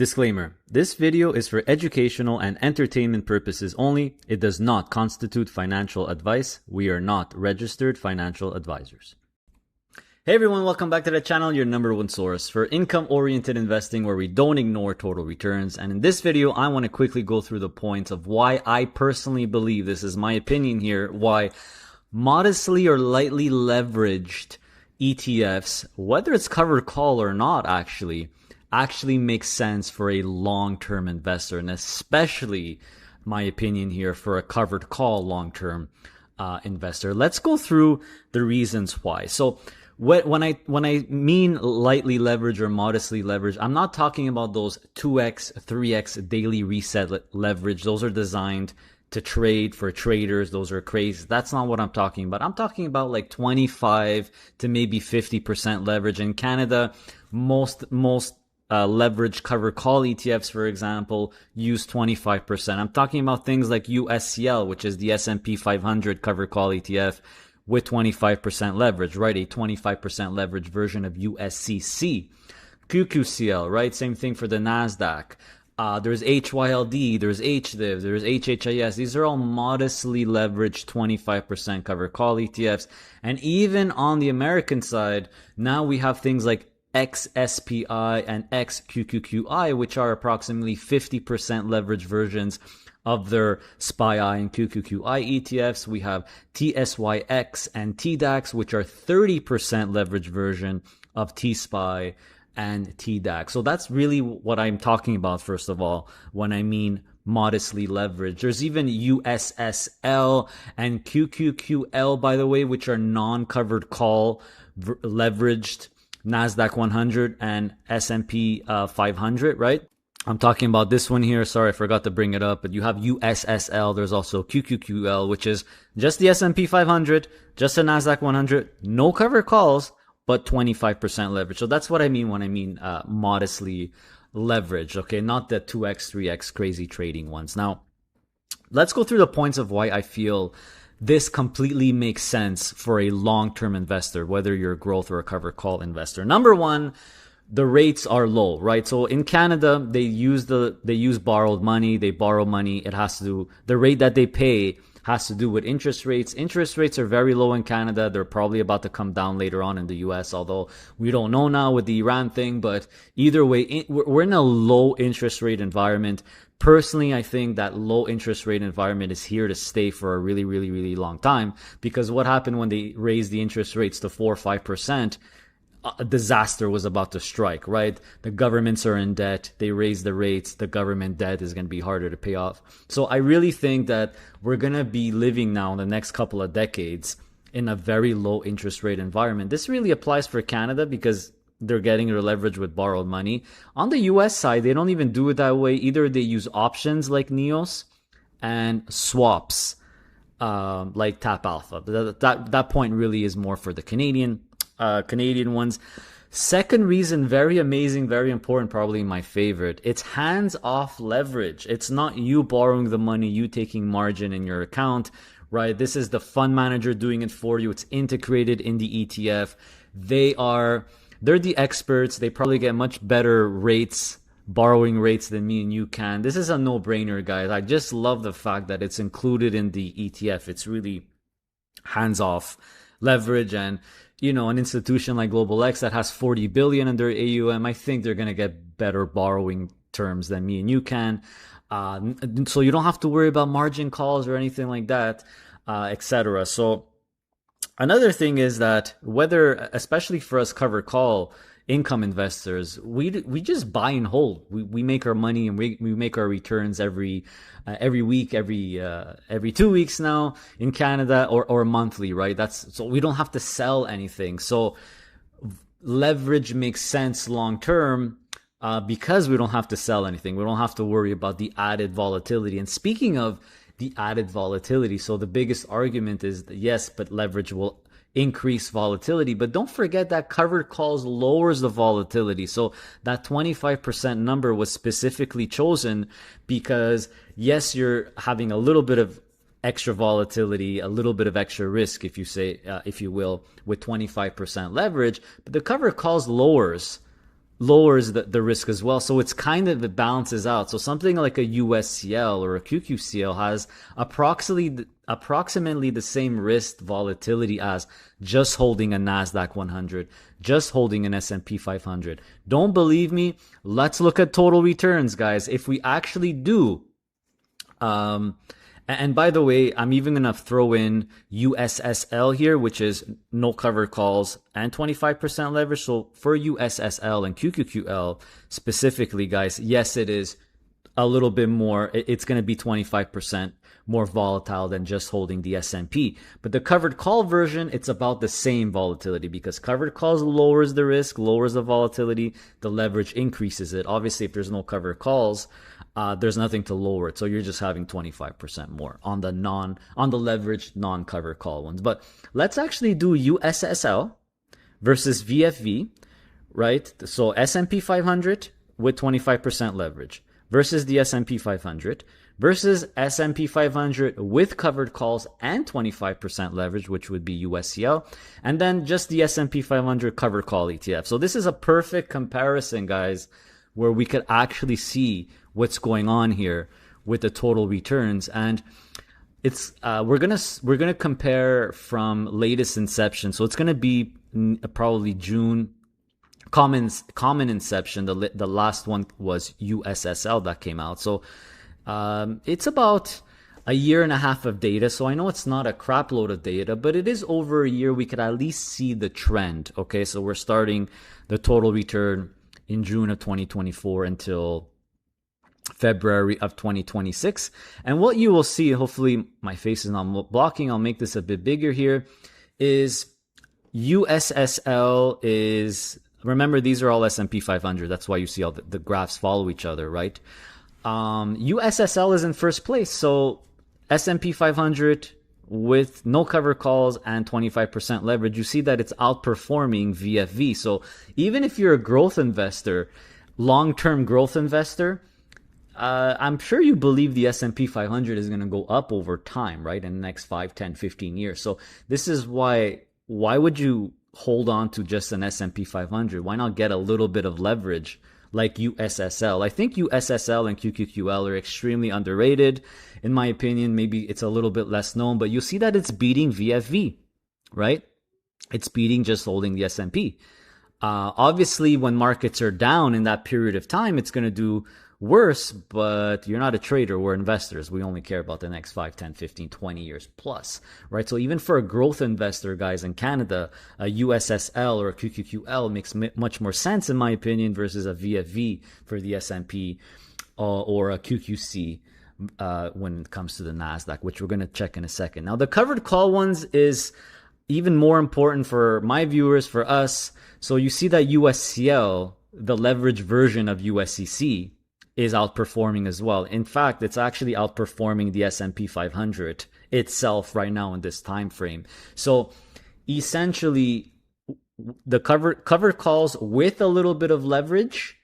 Disclaimer: this video is for educational and entertainment purposes only. It does not constitute financial advice. We are not registered financial advisors. Hey everyone, welcome back to the channel, your number one source for income-oriented investing where we don't ignore total returns. And in this video, I want to quickly go through the points of why I personally believe, this is my opinion here, why modestly or lightly leveraged ETFs, whether it's covered call or not actually makes sense for a long-term investor, and especially, my opinion here, for a covered call long-term investor. Let's go through the reasons why. So when I mean lightly leveraged or modestly leveraged, I'm not talking about those 2x, 3x daily reset leverage. Those are designed to trade for traders. Those are crazy. That's not what I'm talking about. I'm talking about like 25 to maybe 50% leverage. In Canada, most leverage covered call ETFs, for example, use 25%. I'm talking about things like USCL, which is the S&P 500 covered call ETF with 25% leverage, right? A 25% leverage version of USCC. QQCL, right? Same thing for the NASDAQ. There's HYLD, there's HDIV, there's HHIS. These are all modestly leveraged 25% covered call ETFs. And even on the American side, now we have things like XSPI and XQQQI, which are approximately 50% leverage versions of their SPY and QQQI ETFs. We have TSYX and TDAX, which are 30% leverage version of TSPY and TDAX. So that's really what I'm talking about, first of all, when I mean modestly leveraged. There's even USSL and QQQL, by the way, which are non-covered call leveraged NASDAQ 100 and S&P 500, right? I'm talking about this one here. Sorry, I forgot to bring it up, but you have USSL. There's also QQQL, which is just the S&P 500, just the NASDAQ 100, no covered calls, but 25% leverage. So that's what I mean when I mean modestly leveraged, okay? Not the 2x, 3x crazy trading ones. Now, let's go through the points of why I feel this completely makes sense for a long-term investor, whether you're a growth or a covered call investor. Number one, the rates are low, right? So in Canada, they use borrowed money. They borrow money. It has to do, the rate that they pay has to do with interest rates. Interest rates are very low in Canada. They're probably about to come down later on in the US, although we don't know now with the Iran thing. But either way, we're in a low interest rate environment. Personally, I think that low interest rate environment is here to stay for a really, really, really long time, because what happened when they raised the interest rates to 4 or 5%, a disaster was about to strike, right? The governments are in debt. They raise the rates. The government debt is going to be harder to pay off. So I really think that we're going to be living now in the next couple of decades in a very low interest rate environment. This really applies for Canada because they're getting their leverage with borrowed money. On the US side, they don't even do it that way. Either they use options like NEOS and swaps like Tap Alpha. That point really is more for the Canadian ones. Second reason, very amazing, very important, probably my favorite. It's hands-off leverage. It's not you borrowing the money, you taking margin in your account, right? This is the fund manager doing it for you. It's integrated in the ETF. They're the experts. They probably get much better rates, borrowing rates than me and you can. This is a no-brainer, guys. I just love the fact that it's included in the ETF. It's really hands-off leverage. And you know, an institution like Global X that has 40 billion in their AUM, I think they're going to get better borrowing terms than me and you can. So you don't have to worry about margin calls or anything like that, etc. So another thing is that whether, especially for us covered call income investors, we just buy and hold. We make our money and we make our returns every week, every 2 weeks now in Canada, or monthly, right? So we don't have to sell anything. So leverage makes sense long term because we don't have to sell anything. We don't have to worry about the added volatility. And speaking of the added volatility, so the biggest argument is that yes, but leverage will increase volatility, but don't forget that covered calls lowers the volatility. So that 25% number was specifically chosen because yes, you're having a little bit of extra volatility, a little bit of extra risk, if you will, with 25% leverage, but the covered calls lowers lowers the risk as well. So it's kind of, it balances out. So something like a USCL or a QQCL has approximately the same risk volatility as just holding a NASDAQ 100, just holding an S&P 500. Don't believe me? Let's look at total returns, guys. If we actually do, and by the way, I'm even going to throw in USSL here, which is no covered calls and 25% leverage. So for USSL and QQQL specifically, guys, yes, it is a little bit more. It's going to be 25% more volatile than just holding the S&P. But the covered call version, it's about the same volatility because covered calls lowers the risk, lowers the volatility. The leverage increases it. Obviously, if there's no covered calls, there's nothing to lower it. So you're just having 25% more on the leveraged non-covered call ones. But let's actually do USSL versus VFV, right? So S&P 500 with 25% leverage versus the S&P 500 versus S&P 500 with covered calls and 25% leverage, which would be USCL, and then just the S&P 500 covered call ETF. So this is a perfect comparison, guys, where we could actually see what's going on here with the total returns. And it's we're gonna compare from latest inception. So it's gonna be probably June. Common inception. The last one was USSL that came out. So it's about a year and a half of data. So I know it's not a crap load of data, but it is over a year. We could at least see the trend. Okay, so we're starting the total return in June of 2024 until February of 2026. And what you will see, hopefully my face is not blocking, I'll make this a bit bigger here, is USSL is, remember, these are all S&P 500. That's why you see all the graphs follow each other, right? USSL is in first place. So S&P 500 with no cover calls and 25% leverage, you see that it's outperforming VFV. So even if you're a growth investor, long-term growth investor, I'm sure you believe the S&P 500 is going to go up over time, right? In the next 5, 10, 15 years. So this is why would you hold on to just an S&P 500? Why not get a little bit of leverage like USSL? I think USSL and QQQL are extremely underrated. In my opinion, maybe it's a little bit less known, but you'll see that it's beating VFV, right? It's beating just holding the S&P. Obviously, when markets are down in that period of time, it's going to do worse, but you're not a trader. We're investors. We only care about the next 5, 10, 15, 20 years plus, right? So even for a growth investor, guys, in Canada, a USSL or a QQQL makes much more sense, in my opinion, versus a VFV for the S&P or a QQC when it comes to the NASDAQ, which we're going to check in a second. Now, the covered call ones is even more important for my viewers, for us. So you see that USCL, the leverage version of USCC, is outperforming as well. In fact, it's actually outperforming the S&P 500 itself right now in this time frame. So essentially, the covered calls with a little bit of leverage,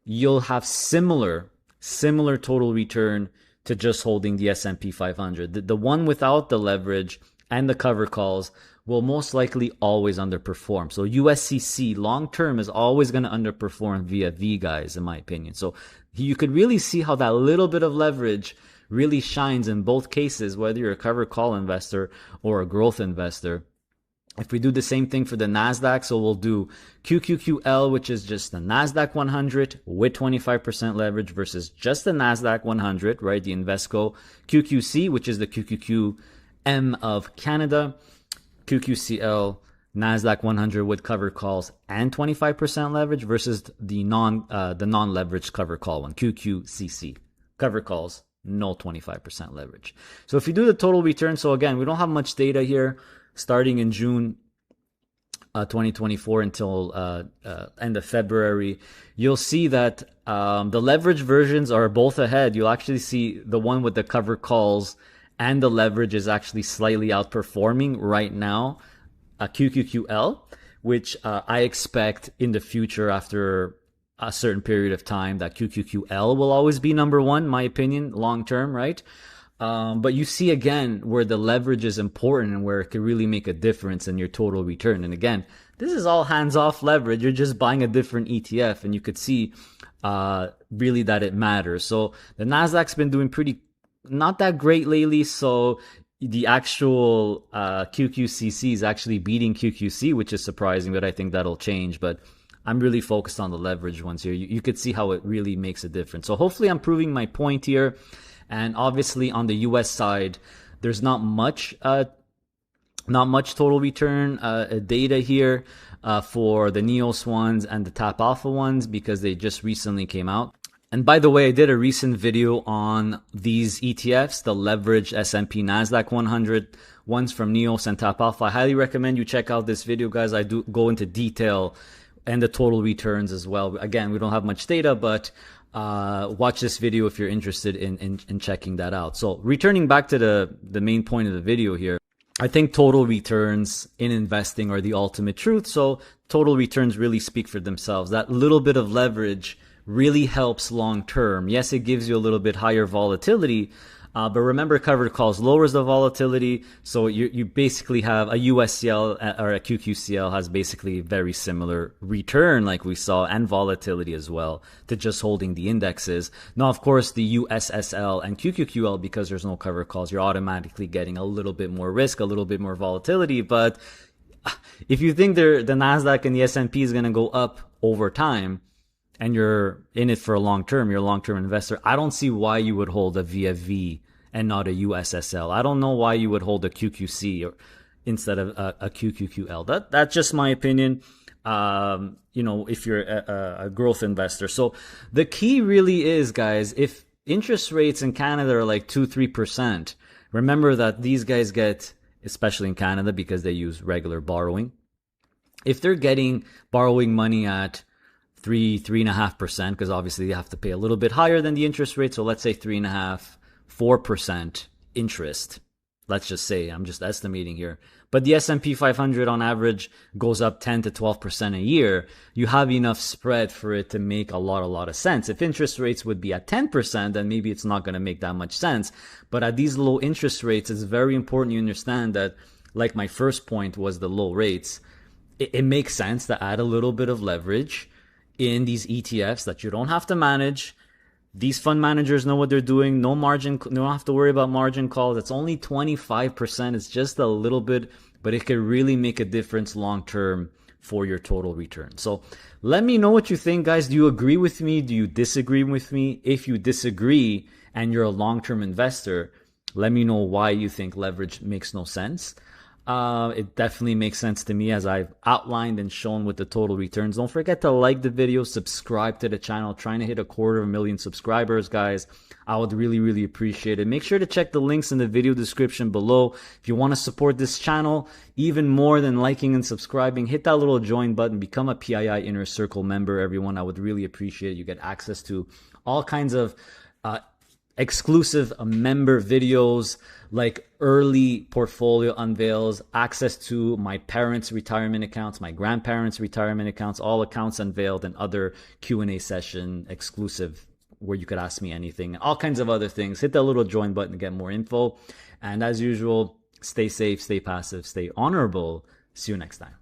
you'll have similar total return to just holding the S&P 500. The one without the leverage and the cover calls will most likely always underperform. So USCC long term is always going to underperform VFV, guys, in my opinion. So you could really see how that little bit of leverage really shines in both cases, whether you're a cover call investor or a growth investor. If we do the same thing for the NASDAQ, so we'll do QQQL, which is just the NASDAQ 100 with 25% leverage versus just the NASDAQ 100, right? The Invesco QQC, which is the QQQM of Canada, QQCL, NASDAQ 100 with covered calls and 25% leverage versus the non-leveraged cover call one, QQCC. Cover calls, no 25% leverage. So if you do the total return, so again, we don't have much data here starting in June 2024 until end of February, you'll see that the leverage versions are both ahead. You'll actually see the one with the cover calls and the leverage is actually slightly outperforming right now QQQL, which I expect in the future after a certain period of time that QQQL will always be number one, my opinion, long term, right? But you see again where the leverage is important and where it can really make a difference in your total return. And again, this is all hands-off leverage. You're just buying a different ETF, and you could see really that it matters. So the Nasdaq's been doing not that great lately. So the actual QQCC is actually beating QQC, which is surprising, but I think that'll change. But I'm really focused on the leverage ones here. You could see how it really makes a difference. So hopefully I'm proving my point here. And obviously on the US side, there's not much total return data here for the NEOS ones and the Tap Alpha ones because they just recently came out. And by the way, I did a recent video on these ETFs, the leveraged S&P Nasdaq 100 ones from NEOS and Tap Alpha. I highly recommend you check out this video, guys. I do go into detail and the total returns as well. Again, we don't have much data, but watch this video if you're interested in checking that out. So returning back to the main point of the video here, I think total returns in investing are the ultimate truth. So total returns really speak for themselves. That little bit of leverage really helps long term. Yes, it gives you a little bit higher volatility, but remember, covered calls lowers the volatility. So you basically have a USCL or a QQCL has basically very similar return like we saw, and volatility as well, to just holding the indexes. Now, of course, the USSL and QQQL, because there's no covered calls, you're automatically getting a little bit more risk, a little bit more volatility. But if you think the Nasdaq and the S&P is going to go up over time, and you're in it for a long term, you're a long-term investor, I don't see why you would hold a VFV and not a USSL. I don't know why you would hold a QQC instead of a QQQL. That's just my opinion. If you're a growth investor. So the key really is, guys, if interest rates in Canada are like 2-3%, remember that these guys get, especially in Canada because they use regular borrowing, if they're getting borrowing money at 3.5%, because obviously you have to pay a little bit higher than the interest rate. So let's say 3.5-4% interest. Let's just say, I'm just estimating here. But the S&P 500 on average goes up 10 to 12% a year. You have enough spread for it to make a lot of sense. If interest rates would be at 10%, then maybe it's not going to make that much sense. But at these low interest rates, it's very important you understand that, like my first point was the low rates, it makes sense to add a little bit of leverage in these ETFs that you don't have to manage. These fund managers know what they're doing. No margin, you don't have to worry about margin calls. It's only 25%. It's just a little bit, but it could really make a difference long term for your total return. So let me know what you think, guys. Do you agree with me? Do you disagree with me? If you disagree and you're a long-term investor, let me know why you think leverage makes no sense. It definitely makes sense to me, as I've outlined and shown with the total returns. Don't forget to like the video, subscribe to the channel. Trying to hit 250,000 subscribers, guys. I would really appreciate it. Make sure to check the links in the video description below. If you want to support this channel even more than liking and subscribing, hit that little join button, become a PII Inner Circle member, everyone. I would really appreciate it. You get access to all kinds of exclusive member videos, like early portfolio unveils, access to my parents' retirement accounts, my grandparents' retirement accounts, all accounts unveiled, and other Q&A session exclusive where you could ask me anything, all kinds of other things. Hit that little join button to get more info. And as usual, stay safe, stay passive, stay honorable. See you next time.